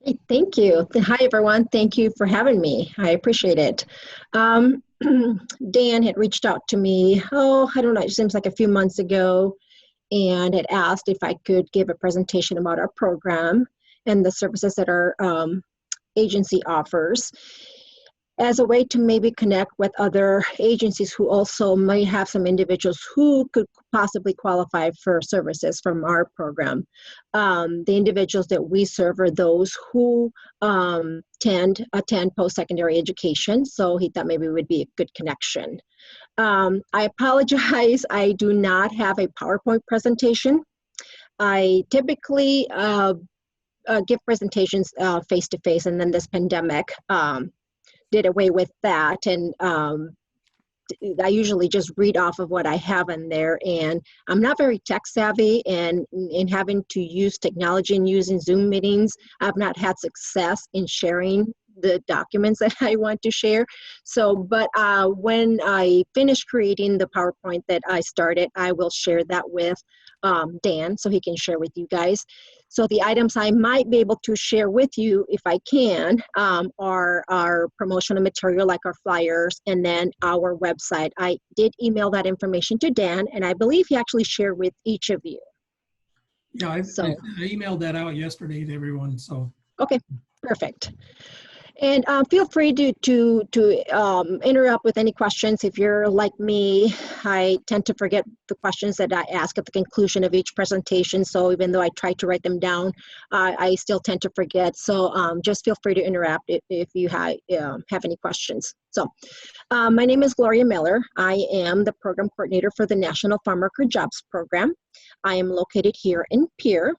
Hey, thank you. Hi, everyone. Thank you for having me. I appreciate it. Um, Dan had reached out to me, I don't know, it seems like a few months ago, and had asked if I could give a presentation about our program and the services that our agency offers as a way to maybe connect with other agencies who also may have some individuals who could possibly qualify for services from our program. The individuals that we serve are those who attend post-secondary education, so he thought maybe it would be a good connection. I apologize, I do not have a PowerPoint presentation. I typically give presentations face-to-face, and then this pandemic did away with that, and I usually just read off of what I have in there, and I'm not very tech savvy, and in having to use technology and using Zoom meetings, I've not had success in sharing the documents that I want to share. So, but when I finish creating the PowerPoint that I started, I will share that with Dan so he can share with you guys. So the items I might be able to share with you, if I can, are our promotional material like our flyers and then our website. I did email that information to Dan, and I believe he actually shared with each of you. Yeah, I emailed that out yesterday to everyone, so. Okay, perfect. And feel free to interrupt with any questions. If you're like me, I tend to forget the questions that I ask at the conclusion of each presentation. So even though I try to write them down, I still tend to forget. So just feel free to interrupt if you have any questions. So my name is Gloria Miller. I am the program coordinator for the National Farmworker Jobs Program. I am located here in Pierre.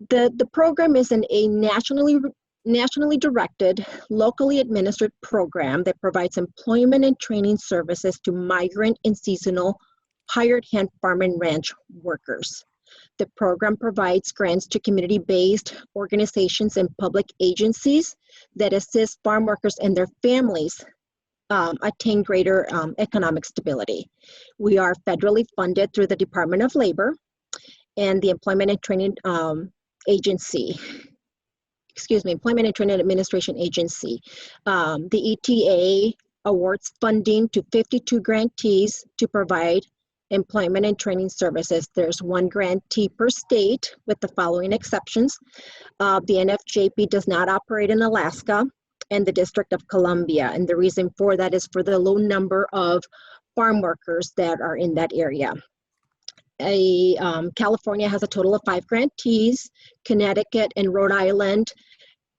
The program is a nationally directed, locally administered program that provides employment and training services to migrant and seasonal hired hand farm and ranch workers. The program provides grants to community-based organizations and public agencies that assist farm workers and their families attain greater economic stability. We are federally funded through the Department of Labor and the Employment and Training Employment and Training Administration Agency. The ETA awards funding to 52 grantees to provide employment and training services. There's one grantee per state with the following exceptions. The NFJP does not operate in Alaska and the District of Columbia. And the reason for that is for the low number of farm workers that are in that area. California has a total of 5 grantees. Connecticut and Rhode Island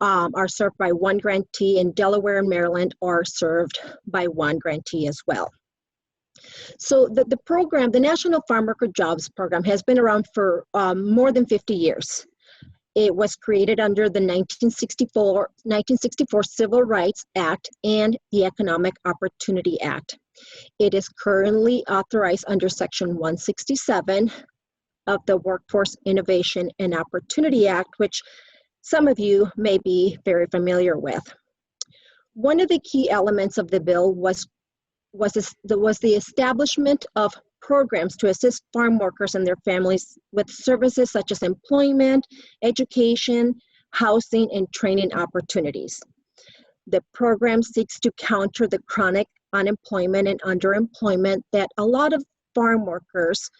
are served by 1 grantee, and Delaware and Maryland are served by 1 grantee as well. So the program, the National Farmworker Jobs Program, has been around for more than 50 years. It was created under the 1964 Civil Rights Act and the Economic Opportunity Act. It is currently authorized under Section 167 of the Workforce Innovation and Opportunity Act, which some of you may be very familiar with. One of the key elements of the bill was the establishment of programs to assist farm workers and their families with services such as employment, education, housing, and training opportunities. The program seeks to counter the chronic unemployment and underemployment that a lot of farm workers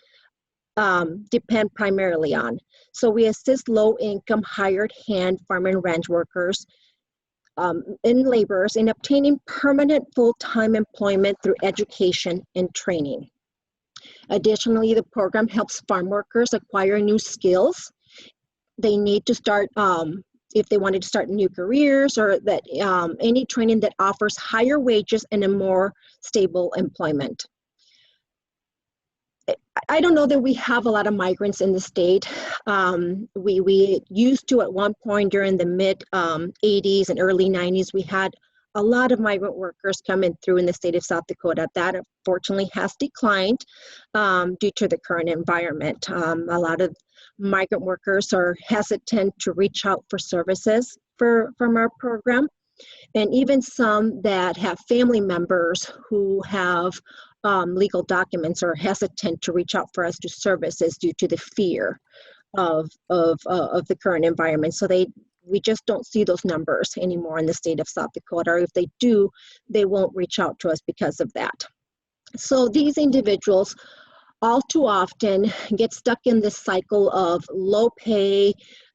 depend primarily on. So we assist low-income hired hand farm and ranch workers and laborers in obtaining permanent full-time employment through education and training. Additionally, the program helps farm workers acquire new skills they need to start if they wanted to start new careers, or that any training that offers higher wages and a more stable employment. I don't know that we have a lot of migrants in the state. We used to at one point during the mid 80s and early 90s, we had a lot of migrant workers coming through in the state of South Dakota. That unfortunately has declined due to the current environment. A lot of migrant workers are hesitant to reach out for services from our program. And even some that have family members who have legal documents are hesitant to reach out for us to services due to the fear of the current environment. So they we just don't see those numbers anymore in the state of South Dakota, or if they do, they won't reach out to us because of that. So these individuals all too often get stuck in this cycle of low pay,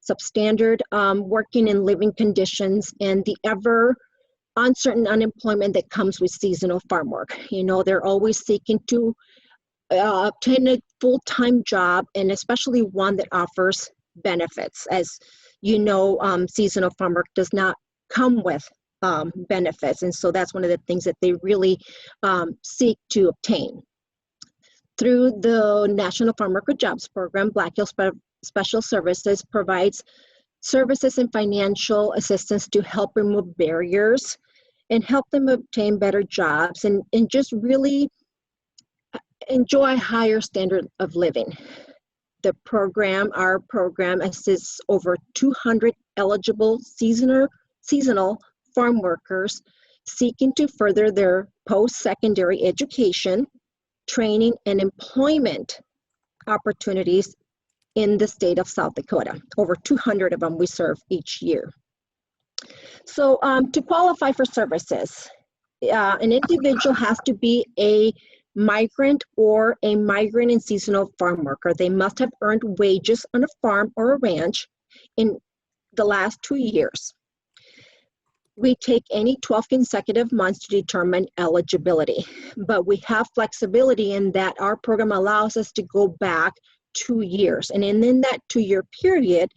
substandard working and living conditions, and the ever uncertain unemployment that comes with seasonal farm work. You know, they're always seeking to obtain a full-time job, and especially one that offers benefits. As you know, seasonal farm work does not come with benefits, and so that's one of the things that they really seek to obtain. Through the National Farm Worker Jobs Program, Black Hills Special Services provides services and financial assistance to help remove barriers and help them obtain better jobs and just really enjoy a higher standard of living. Our program assists over 200 eligible seasonal farm workers seeking to further their post-secondary education, training, and employment opportunities in the state of South Dakota. Over 200 of them we serve each year. So to qualify for services, an individual has to be a migrant or a migrant and seasonal farm worker. They must have earned wages on a farm or a ranch in the last 2 years. We take any 12 consecutive months to determine eligibility, but we have flexibility in that our program allows us to go back 2 years. And in that 2-year period,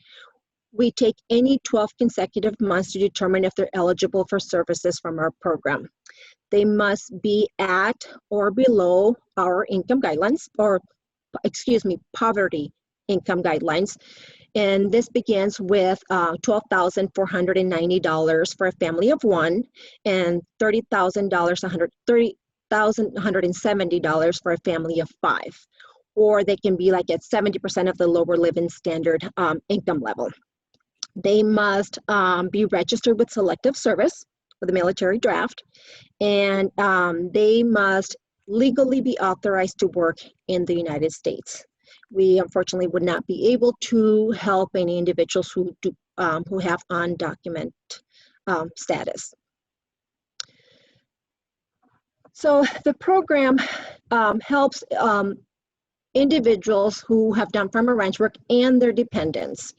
we take any 12 consecutive months to determine if they're eligible for services from our program. They must be at or below our income guidelines, or poverty income guidelines. And this begins with $12,490 for a family of one, and $30,170 for a family of five. Or they can be like at 70% of the lower living standard income level. They must be registered with Selective Service for the military draft, and they must legally be authorized to work in the United States. We unfortunately would not be able to help any individuals who have undocumented status. So the program helps individuals who have done farm and ranch work and their dependents.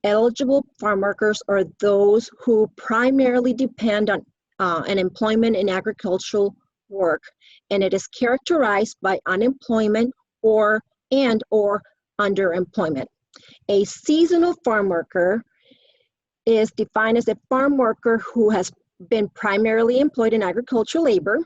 Eligible farm workers are those who primarily depend on an employment in agricultural work, and it is characterized by unemployment or underemployment. A seasonal farm worker is defined as a farm worker who has been primarily employed in agricultural labor,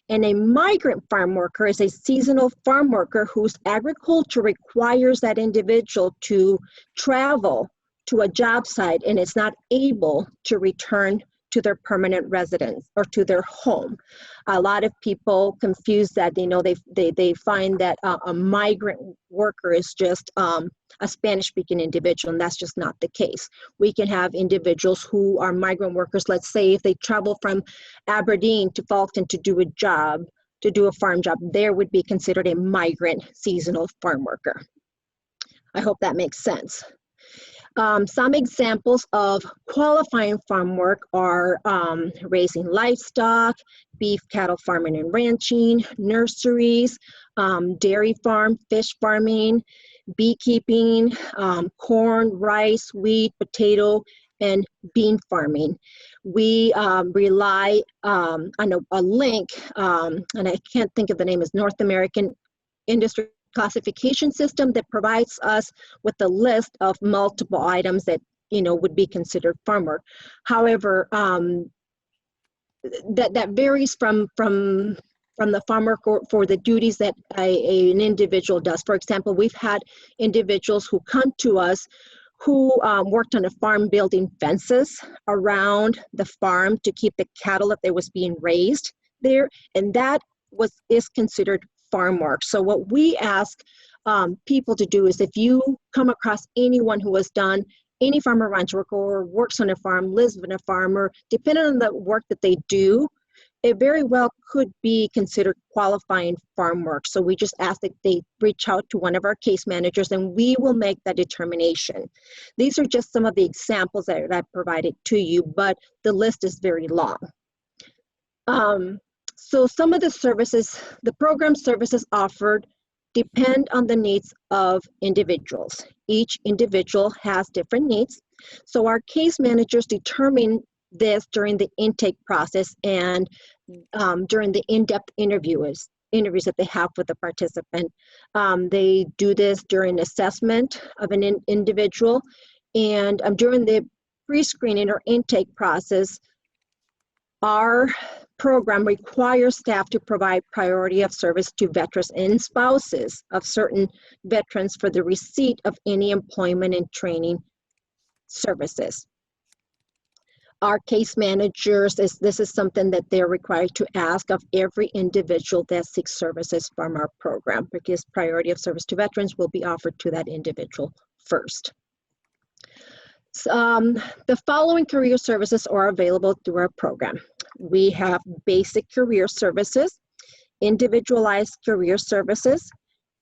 and a migrant farm worker is a seasonal farm worker whose agriculture requires that individual to travel to a job site and is not able to return to their permanent residence or to their home. A lot of people confuse that. They find that a migrant worker is just a Spanish-speaking individual, and that's just not the case. We can have individuals who are migrant workers. Let's say if they travel from Aberdeen to Fulton to do a farm job, there would be considered a migrant seasonal farm worker. I hope that makes sense. Some examples of qualifying farm work are raising livestock, beef, cattle farming and ranching, nurseries, dairy farm, fish farming, beekeeping, corn, rice, wheat, potato, and bean farming. We rely on a link, and I can't think of the name, is North American Industry Classification System, that provides us with a list of multiple items that would be considered farm work. However, that varies from the farm work for the duties that an individual does. For example, we've had individuals who come to us who worked on a farm building fences around the farm to keep the cattle that was being raised there, and that is considered farm work. So what we ask people to do is, if you come across anyone who has done any farm or ranch work or works on a farm, lives on a farm, or depending on the work that they do, it very well could be considered qualifying farm work. So we just ask that they reach out to one of our case managers and we will make that determination. These are just some of the examples that I provided to you, but the list is very long. So some of the services, the program services offered depend on the needs of individuals. Each individual has different needs. So our case managers determine this during the intake process and during the in-depth interviews that they have with the participant. They do this during assessment of an individual, and during the pre-screening or intake process, our program requires staff to provide priority of service to veterans and spouses of certain veterans for the receipt of any employment and training services. Our case managers, this is something that they're required to ask of every individual that seeks services from our program, because priority of service to veterans will be offered to that individual first. The following career services are available through our program. We have basic career services, individualized career services,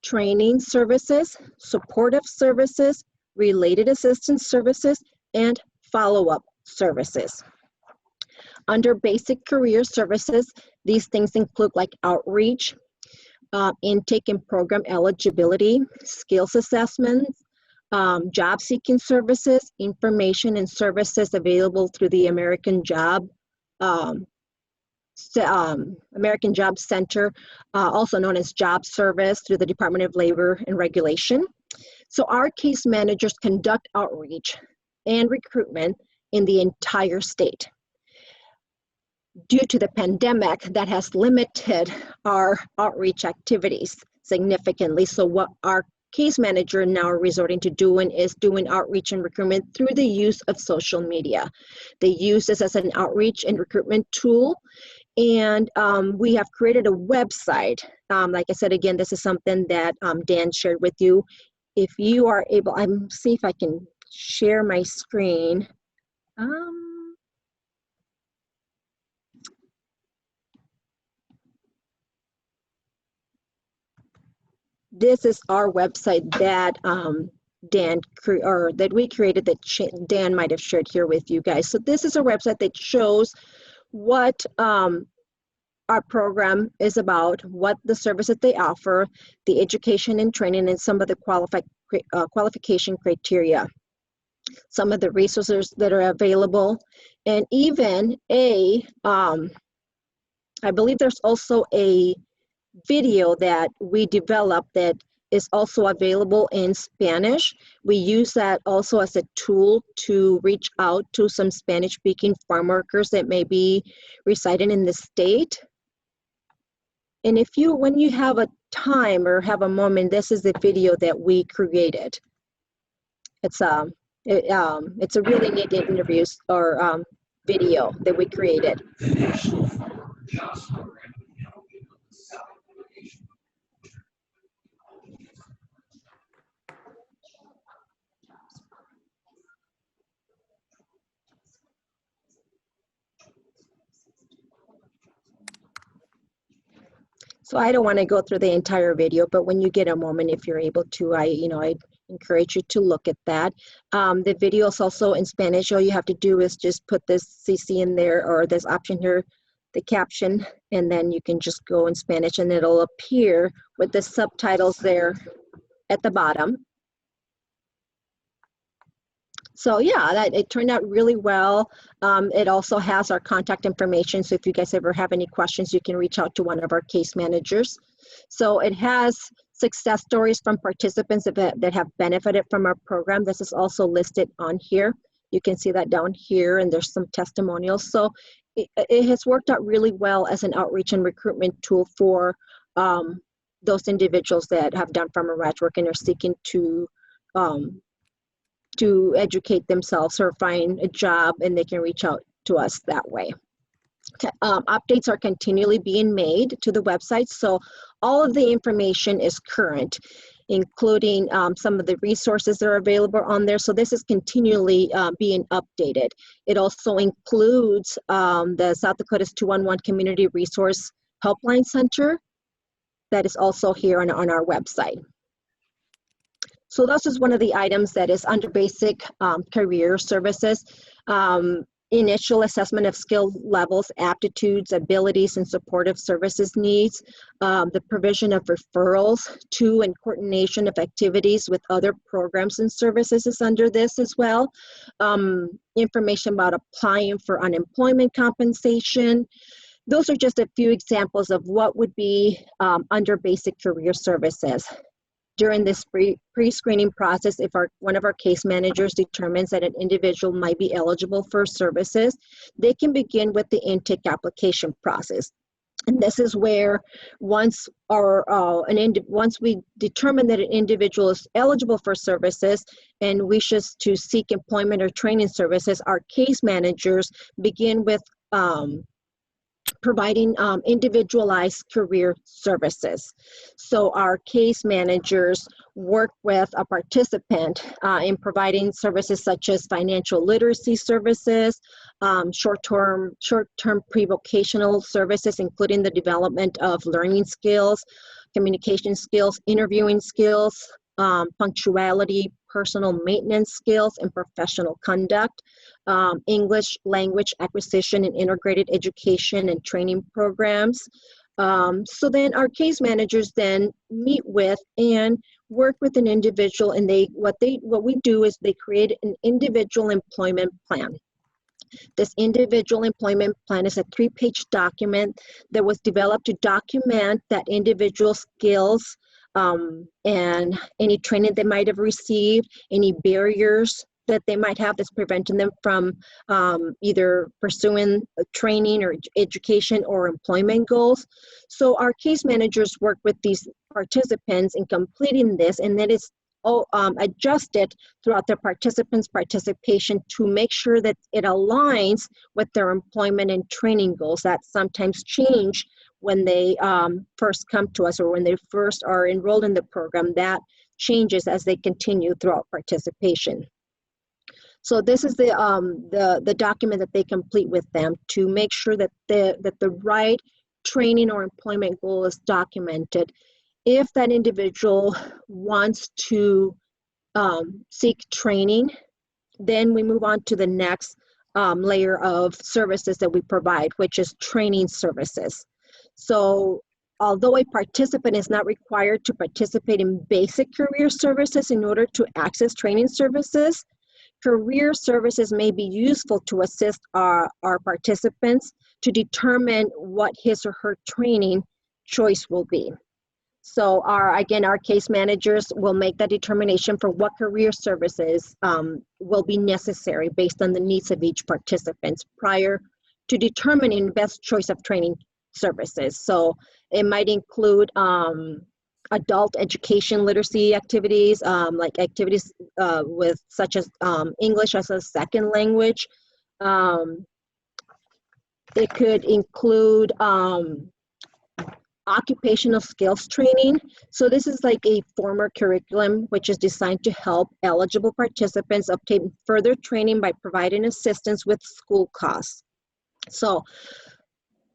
training services, supportive services, related assistance services, and follow-up services. Under basic career services, these things include like outreach, intake and program eligibility, skills assessments, job seeking services, information and services available through the American Job Center, also known as Job Service through the Department of Labor and Regulation. So our case managers conduct outreach and recruitment in the entire state. Due to the pandemic, that has limited our outreach activities significantly. So what our case manager now are resorting to doing is doing outreach and recruitment through the use of social media. They use this as an outreach and recruitment tool. And we have created a website. Like I said, again, this is something that Dan shared with you. If you are able, see if I can share my screen. This is our website that that we created, that Dan might have shared here with you guys. So this is a website that shows what our program is about, what the services they offer, the education and training, and some of the qualification criteria, some of the resources that are available, and even I believe there's also a video that we developed that is also available in Spanish. We use that also as a tool to reach out to some Spanish-speaking farm workers that may be residing in the state. And when you have a time or have a moment, this is the video that we created. It's a really neat interview or video that we created. So I don't want to go through the entire video, but when you get a moment, if you're able to, I encourage you to look at that. The video is also in Spanish. All you have to do is just put this CC in there, or this option here, the caption, and then you can just go in Spanish and it'll appear with the subtitles there at the bottom. So yeah, it turned out really well. It also has our contact information. So if you guys ever have any questions, you can reach out to one of our case managers. So it has success stories from participants that have benefited from our program. This is also listed on here. You can see that down here, and there's some testimonials. So it has worked out really well as an outreach and recruitment tool for those individuals that have done farmer ranch work and are seeking to educate themselves or find a job, and they can reach out to us that way. Updates are continually being made to the website, so all of the information is current. including some of the resources that are available on there. So this is continually being updated. It also includes the South Dakota's 211 Community Resource Helpline Center that is also here on our website. So this is one of the items that is under basic career services. Initial assessment of skill levels, aptitudes, abilities, and supportive services needs. The provision of referrals to and coordination of activities with other programs and services is under this as well. Information about applying for unemployment compensation. Those are just a few examples of what would be under basic career services. During this pre-screening process, if one of our case managers determines that an individual might be eligible for services, they can begin with the intake application process. And this is where once we determine that an individual is eligible for services and wishes to seek employment or training services, our case managers begin with providing individualized career services. So our case managers work with a participant in providing services such as financial literacy services, short-term pre-vocational services, including the development of learning skills, communication skills, interviewing skills, punctuality, personal maintenance skills, and professional conduct, English language acquisition and integrated education and training programs. So then our case managers then meet with and work with an individual, and what we do is they create an individual employment plan. This individual employment plan is a 3-page document that was developed to document that individual's skills, and any training they might have received, any barriers that they might have that's preventing them from either pursuing training or education or employment goals. So our case managers work with these participants in completing this, and then it's adjusted throughout the participants' participation to make sure that it aligns with their employment and training goals that sometimes change when they first come to us or when they first are enrolled in the program. That changes as they continue throughout participation. So this is the document that they complete with them to make sure that the right training or employment goal is documented. If that individual wants to seek training, then we move on to the next layer of services that we provide, which is training services. So although a participant is not required to participate in basic career services in order to access training services, career services may be useful to assist our participants to determine what his or her training choice will be. So our case managers will make that determination for what career services will be necessary based on the needs of each participant prior to determining best choice of training services. So it might include adult education literacy activities, like activities with such as English as a second language. It could include occupational skills training. So this is like a former curriculum which is designed to help eligible participants obtain further training by providing assistance with school costs. So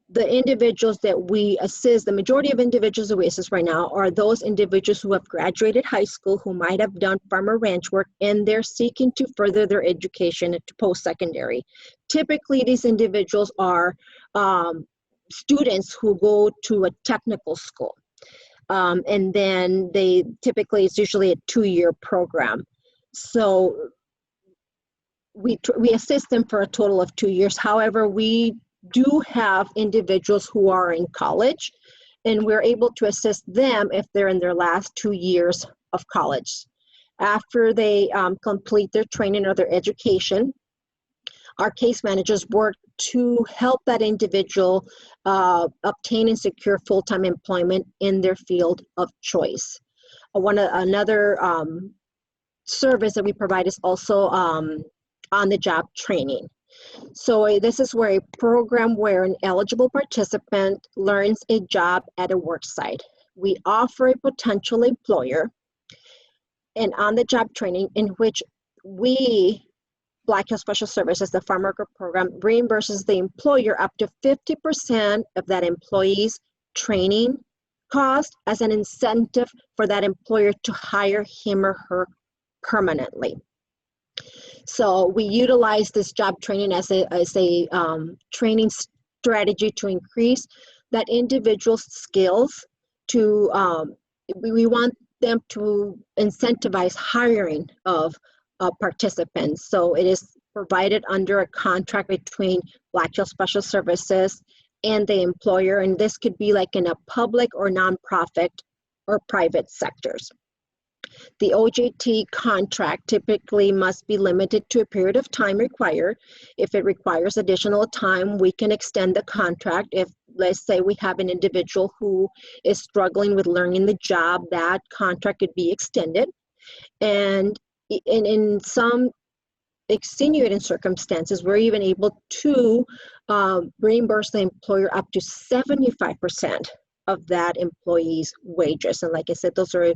the individuals that we assist, the majority of individuals that we assist right now are those individuals who have graduated high school, who might have done farm or ranch work, and they're seeking to further their education to post-secondary. Typically, these individuals are students who go to a technical school. And then it's usually a 2-year program. So we assist them for a total of 2 years. However, we do have individuals who are in college, and we're able to assist them if they're in their last 2 years of college. After they complete their training or their education, our case managers work to help that individual obtain and secure full-time employment in their field of choice. Another service that we provide is also on-the-job training. So this is where a program where an eligible participant learns a job at a work site. We offer a potential employer and on-the-job training in which we, Black Hills Special Services, the farm worker program, reimburses the employer up to 50% of that employee's training cost as an incentive for that employer to hire him or her permanently. So we utilize this job training as a training strategy to increase that individual's skills. We want them to incentivize hiring of participants. So it is provided under a contract between Black Hills Special Services and the employer, and this could be like in a public or nonprofit or private sectors. The OJT contract typically must be limited to a period of time required. If it requires additional time, we can extend the contract. If, let's say, we have an individual who is struggling with learning the job, that contract could be extended. And in some extenuating circumstances, we're even able to reimburse the employer up to 75% of that employee's wages. And like I said, those are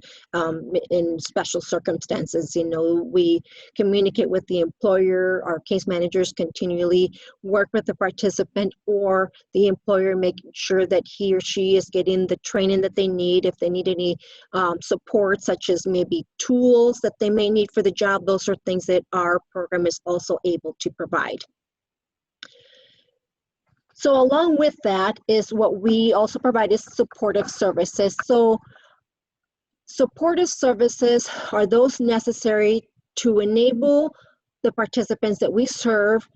in special circumstances. You know, we communicate with the employer, our case managers continually work with the participant or the employer, making sure that he or she is getting the training that they need. If they need any support, such as maybe tools that they may need for the job, those are things that our program is also able to provide. So along with that is what we also provide is supportive services. So supportive services are those necessary to enable the participants that we serve.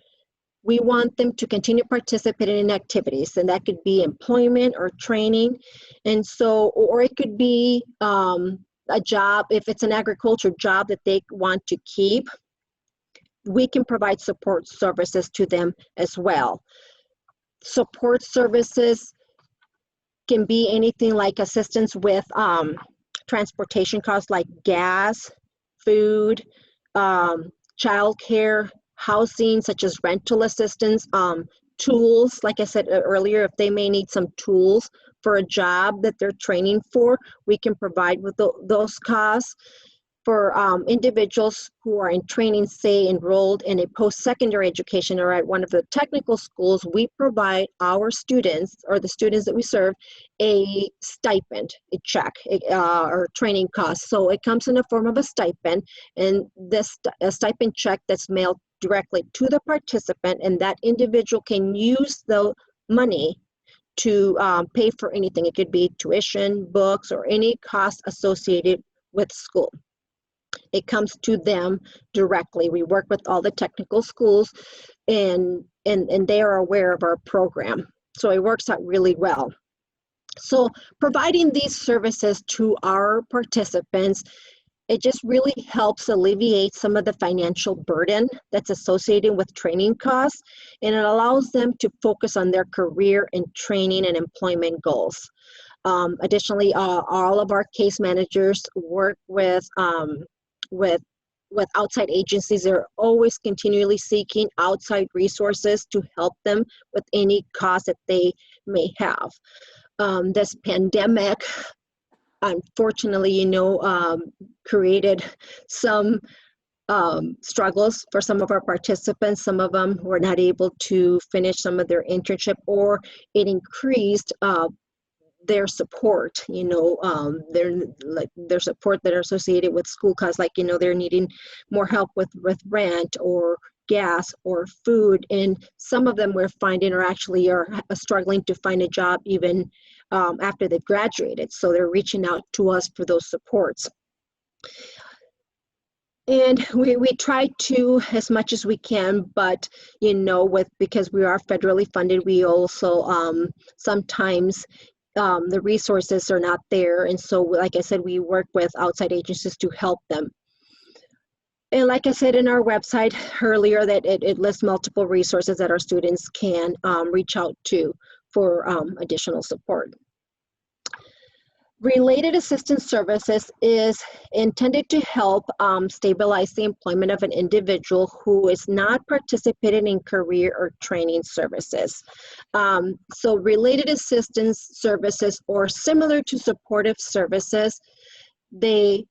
We want them to continue participating in activities, and that could be employment or training. And so, or it could be a job, if it's an agriculture job that they want to keep, we can provide support services to them as well. Support services can be anything like assistance with transportation costs like gas, food, childcare, housing such as rental assistance, tools, like I said earlier, if they may need some tools for a job that they're training for, we can provide with those costs. For individuals who are in training, say enrolled in a post-secondary education or at one of the technical schools, we provide our students or the students that we serve a stipend, a check, or training costs. So it comes in the form of a stipend, and this a stipend check that's mailed directly to the participant, and that individual can use the money to pay for anything. It could be tuition, books, or any cost associated with school. It comes to them directly. We work with all the technical schools and they are aware of our program. So it works out really well. So providing these services to our participants, it just really helps alleviate some of the financial burden that's associated with training costs, and it allows them to focus on their career and training and employment goals. Additionally, all of our case managers work with outside agencies. They're always continually seeking outside resources to help them with any costs that they may have. This pandemic, unfortunately, created some struggles for some of our participants. Some of them were not able to finish some of their internship, or it increased their support, their support that are associated with school costs, like, they're needing more help with rent or gas or food. And some of them we're finding are struggling to find a job even after they've graduated. So they're reaching out to us for those supports. And we try to, as much as we can, but, because we are federally funded, we also sometimes the resources are not there. And so, like I said, we work with outside agencies to help them. And like I said in our website earlier, that it lists multiple resources that our students can reach out to for additional support. Related assistance services is intended to help stabilize the employment of an individual who is not participating in career or training services. So related assistance services, or similar to supportive services, they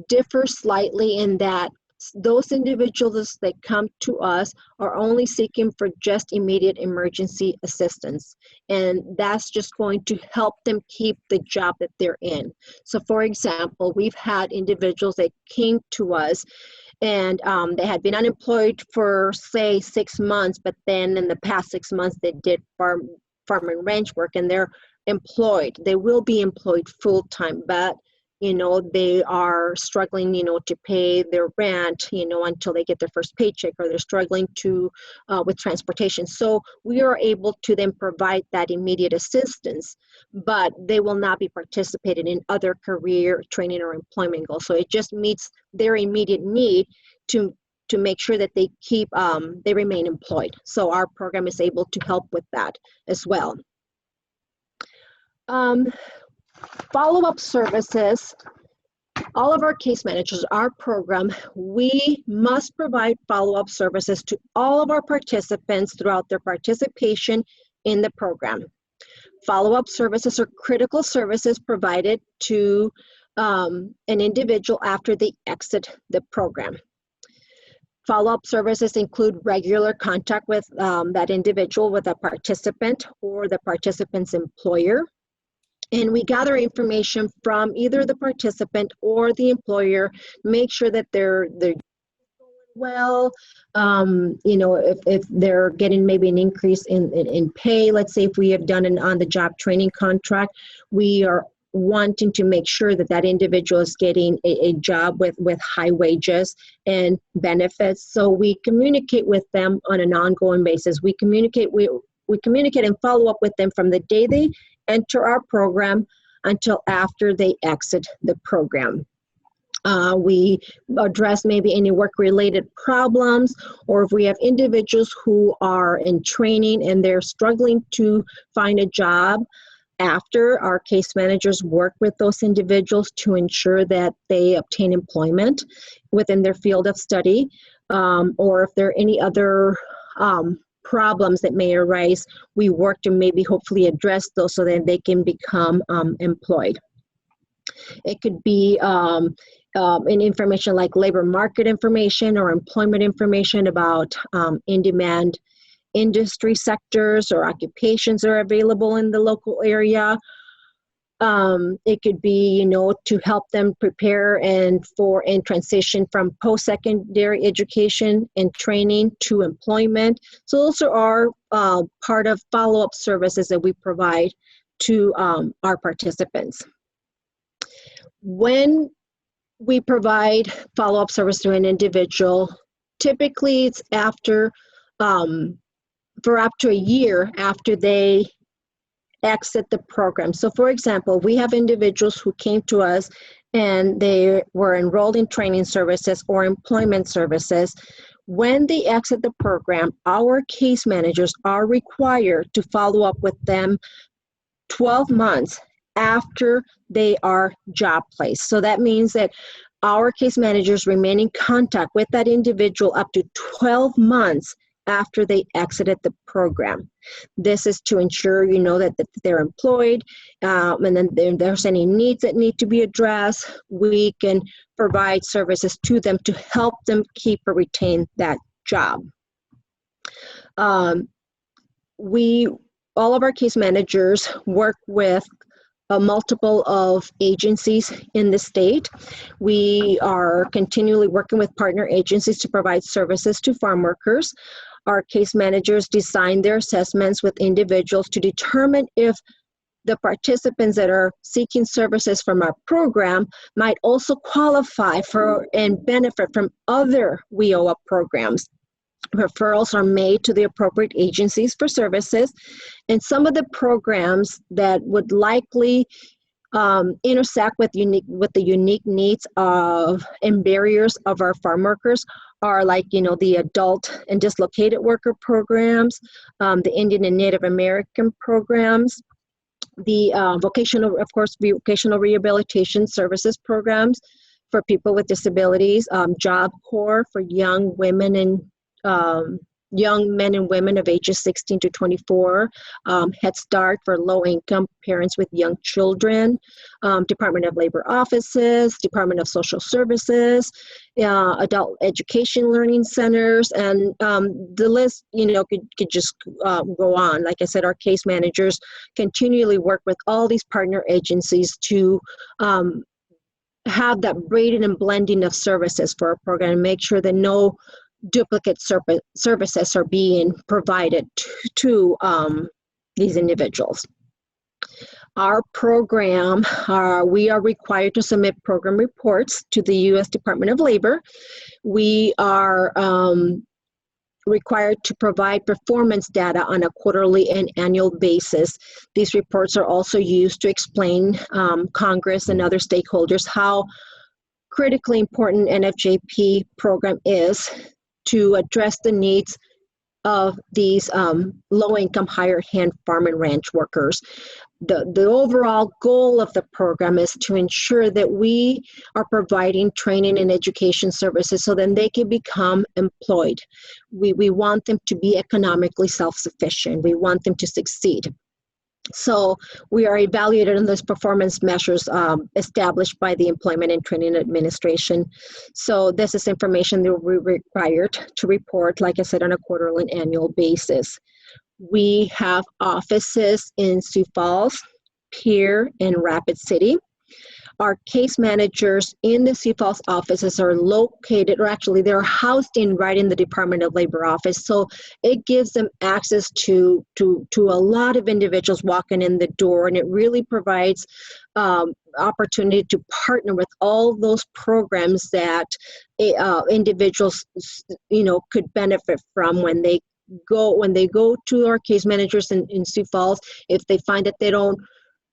differ slightly in that those individuals that come to us are only seeking for just immediate emergency assistance. And that's just going to help them keep the job that they're in. So for example, we've had individuals that came to us and they had been unemployed for, say, 6 months, but then in the past 6 months they did farm and ranch work, and they're employed. They will be employed full-time, but they are struggling, to pay their rent, until they get their first paycheck, or they're struggling to with transportation. So we are able to then provide that immediate assistance, but they will not be participating in other career training or employment goals. So it just meets their immediate need to make sure that they they remain employed. So our program is able to help with that as well. Follow-up services. All of our case managers, our program, we must provide follow-up services to all of our participants throughout their participation in the program. Follow-up services are critical services provided to an individual after they exit the program. Follow-up services include regular contact with that individual, with a participant or the participant's employer. And we gather information from either the participant or the employer, make sure that they're going well, if they're getting maybe an increase in pay. Let's say if we have done an on-the-job training contract, we are wanting to make sure that that individual is getting a job with high wages and benefits. So we communicate with them on an ongoing basis. We communicate and follow up with them from the day they enter our program until after they exit the program. We address maybe any work-related problems, or if we have individuals who are in training and they're struggling to find a job after, our case managers work with those individuals to ensure that they obtain employment within their field of study, or if there are any other problems that may arise, we work to maybe hopefully address those so that they can become employed. It could be information like labor market information or employment information about in-demand industry sectors or occupations that are available in the local area. It could be, to help them prepare and transition from post-secondary education and training to employment. So those are part of follow-up services that we provide to our participants. When we provide follow-up service to an individual, typically it's for up to a year after they exit the program. So for example, we have individuals who came to us and they were enrolled in training services or employment services. When they exit the program, our case managers are required to follow up with them 12 months after they are job placed. So that means that our case managers remain in contact with that individual up to 12 months after they exited the program. This is to ensure, that they're employed, and then if there's any needs that need to be addressed, we can provide services to them to help them keep or retain that job. All of our case managers work with multiple of agencies in the state. We are continually working with partner agencies to provide services to farm workers. Our case managers design their assessments with individuals to determine if the participants that are seeking services from our program might also qualify for and benefit from other WIOA programs. Referrals are made to the appropriate agencies for services, and some of the programs that would likely intersect with the unique needs of and barriers of our farm workers are like, the adult and dislocated worker programs, the Indian and Native American programs, the vocational rehabilitation services programs for people with disabilities, Job Corps for young women and young men and women of ages 16 to 24, Head Start for low-income parents with young children, Department of Labor offices, Department of Social Services, adult education learning centers, and the list, could just go on. Like I said, our case managers continually work with all these partner agencies to have that braiding and blending of services for a program and make sure that no duplicate services are being provided to these individuals. Our program, we are required to submit program reports to the U.S. Department of Labor. We are required to provide performance data on a quarterly and annual basis. These reports are also used to explain Congress and other stakeholders how critically important NFJP program is to address the needs of these low-income, higher-hand farm and ranch workers. The overall goal of the program is to ensure that we are providing training and education services so then they can become employed. We want them to be economically self-sufficient. We want them to succeed. So we are evaluated on those performance measures established by the Employment and Training Administration. So this is information that we're required to report, like I said, on a quarterly and annual basis. We have offices in Sioux Falls, Pierre, and Rapid City. Our case managers in the Sioux Falls offices are located, or actually they're housed right in the Department of Labor office. So it gives them access to a lot of individuals walking in the door, and it really provides opportunity to partner with all those programs that individuals, could benefit from when they go to our case managers in Sioux Falls. If they find that they don't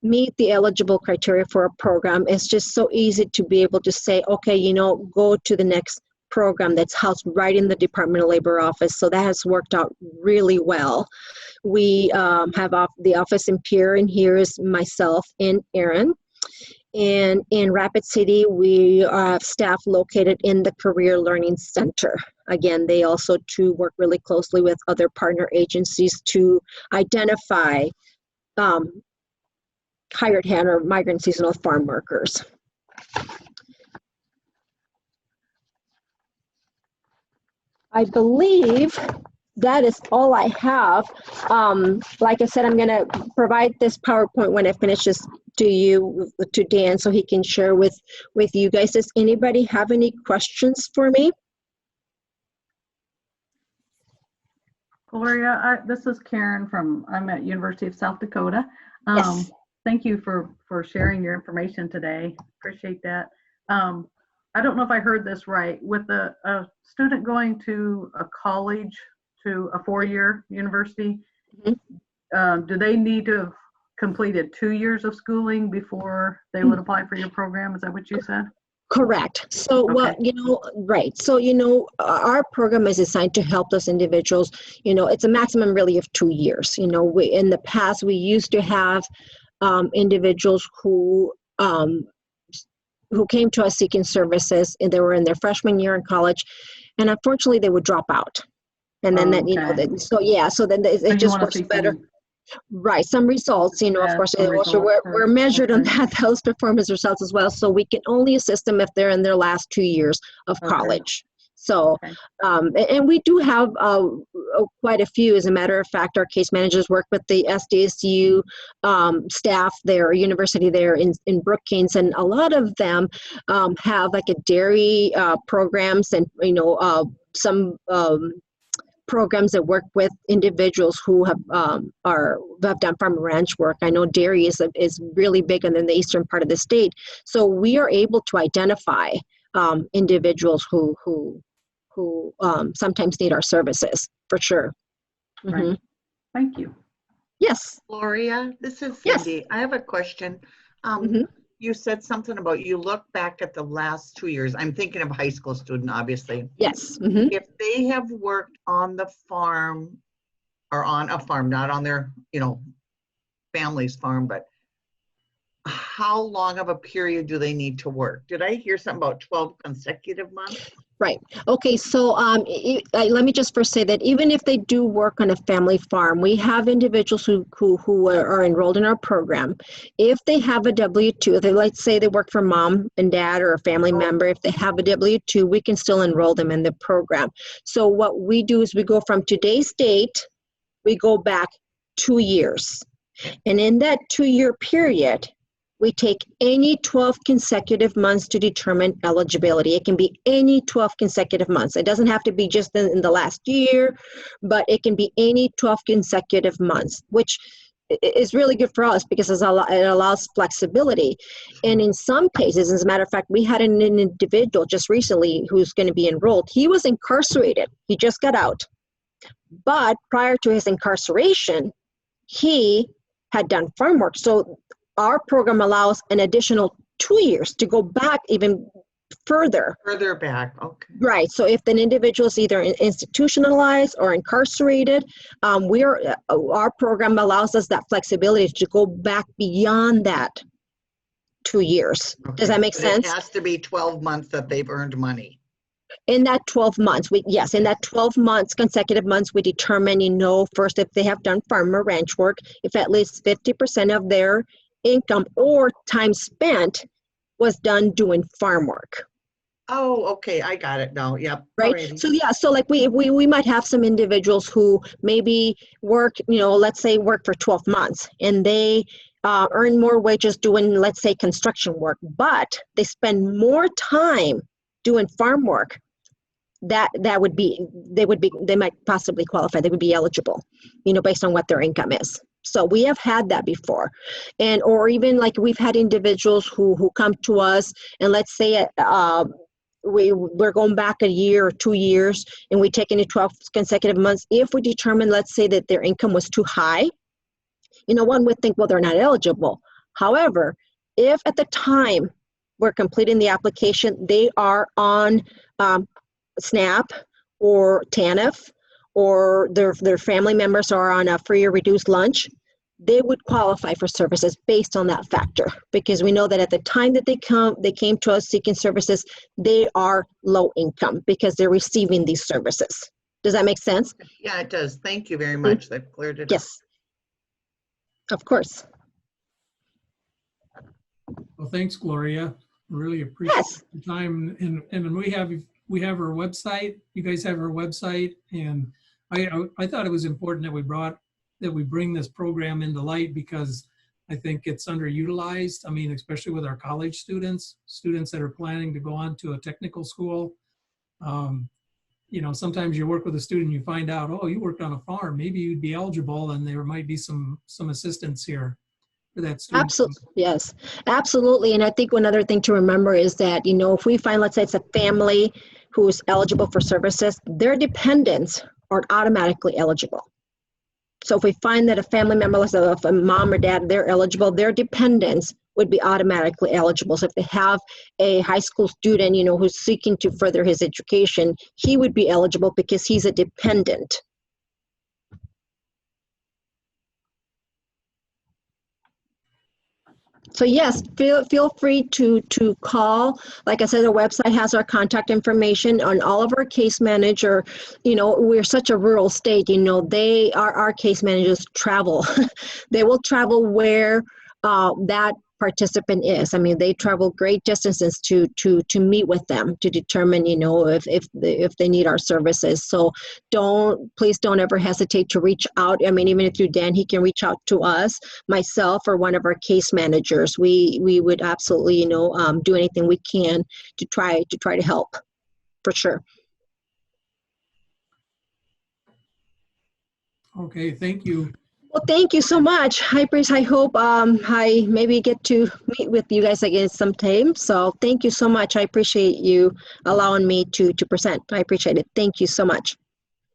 meet the eligible criteria for a program, it's just so easy to be able to say, okay, go to the next program that's housed right in the Department of Labor office. So that has worked out really well. We have the office in Pierre, and here is myself and Aaron. And in Rapid City, we have staff located in the Career Learning Center. Again, they also too work really closely with other partner agencies to identify hired hand or migrant seasonal farm workers. I believe that is all I have. Like I said, I'm going to provide this PowerPoint when I finish this to Dan, so he can share with you guys. Does anybody have any questions for me? Gloria, this is Karen I'm at University of South Dakota. Yes. Thank you for sharing your information today. Appreciate that. I don't know if I heard this right. With a student going to a college, to a 4-year university, do they need to have completed 2 years of schooling before they would apply for your program? Is that what you said? Correct. So, okay. Right. So, our program is designed to help those individuals. It's a maximum really of 2 years. In the past, we used to have individuals who came to us seeking services, and they were in their freshman year in college, and unfortunately they would drop out. And then so then it just works better. Right, some results, of course, we're measured on those performance results as well. So we can only assist them if they're in their last 2 years of college. So, and we do have quite a few. As a matter of fact, our case managers work with the SDSU staff there, university there in Brookings, and a lot of them have like a dairy programs and, some programs that work with individuals who have done farm and ranch work. I know dairy is really big in the eastern part of the state. So we are able to identify individuals who sometimes need our services, for sure. Right. Thank you. Yes. Gloria, this is Cindy. Yes. I have a question. You said something about you look back at the last 2 years. I'm thinking of a high school student, obviously. Yes. If they have worked on the farm or on a farm, not on their, family's farm, but how long of a period do they need to work? Did I hear something about 12 consecutive months? Right. Okay. So let me just first say that even if they do work on a family farm, we have individuals who are enrolled in our program. If they have a W-2, if they, let's say they work for mom and dad or a family member, if they have a W-2, we can still enroll them in the program. So what we do is we go from today's date, we go back 2 years. And in that 2-year period, we take any 12 consecutive months to determine eligibility. It can be any 12 consecutive months. It doesn't have to be just in the last year, but it can be any 12 consecutive months, which is really good for us because it allows flexibility. And in some cases, as a matter of fact, we had an individual just recently who's going to be enrolled. He was incarcerated. He just got out. But prior to his incarceration, he had done farm work. So our program allows an additional 2 years to go back even further. Further back, okay. Right. So if an individual is either institutionalized or incarcerated, our program allows us that flexibility to go back beyond that 2 years. Okay. Does that make sense? It has to be 12 months that they've earned money. In that 12 months, in that 12 months, consecutive months, we determine, first if they have done farm or ranch work, if at least 50% of their income or time spent was done doing farm work. Oh, okay, I got it now. Yep. Right. Alrighty. So yeah, so like we might have some individuals who maybe work, let's say work for 12 months and they earn more wages doing, let's say, construction work, but they spend more time doing farm work. They might possibly qualify. They would be eligible, based on what their income is. So we have had that before. Or even like we've had individuals who come to us and let's say we're going back a year or 2 years and we take any 12 consecutive months. If we determine, let's say that their income was too high, one would think, well, they're not eligible. However, if at the time we're completing the application, they are on SNAP or TANF, or their family members are on a free or reduced lunch, they would qualify for services based on that factor, because we know that at the time that they came to us seeking services, they are low income because they're receiving these services. Does that make sense? Yeah, it does. Thank you very much. That cleared it up. Yes, of course. Well, thanks, Gloria. Really appreciate your time. And we have our website. You guys have our website, and I thought it was important that we bring this program into light because I think it's underutilized. I mean, especially with our college students that are planning to go on to a technical school. Sometimes you work with a student, you find out, oh, you worked on a farm, maybe you'd be eligible, and there might be some assistance here for that student. Absolutely, yes, absolutely. And I think one other thing to remember is that, if we find, let's say it's a family who's eligible for services, their dependents aren't automatically eligible. So if we find that a family member, let's say if a mom or dad, they're eligible, their dependents would be automatically eligible. So if they have a high school student, who's seeking to further his education, he would be eligible because he's a dependent. So yes, feel free to call. Like I said, the website has our contact information on all of our case manager. We're such a rural state, our case managers travel. They will travel where that participant is. I mean, they travel great distances to meet with them to determine, if they need our services. So please don't ever hesitate to reach out. I mean, even through Dan, he can reach out to us, myself, or one of our case managers. We would absolutely, do anything we can to try to help, for sure. Okay, thank you. Well, thank you so much. I hope I maybe get to meet with you guys again sometime. So thank you so much. I appreciate you allowing me to present. I appreciate it. Thank you so much.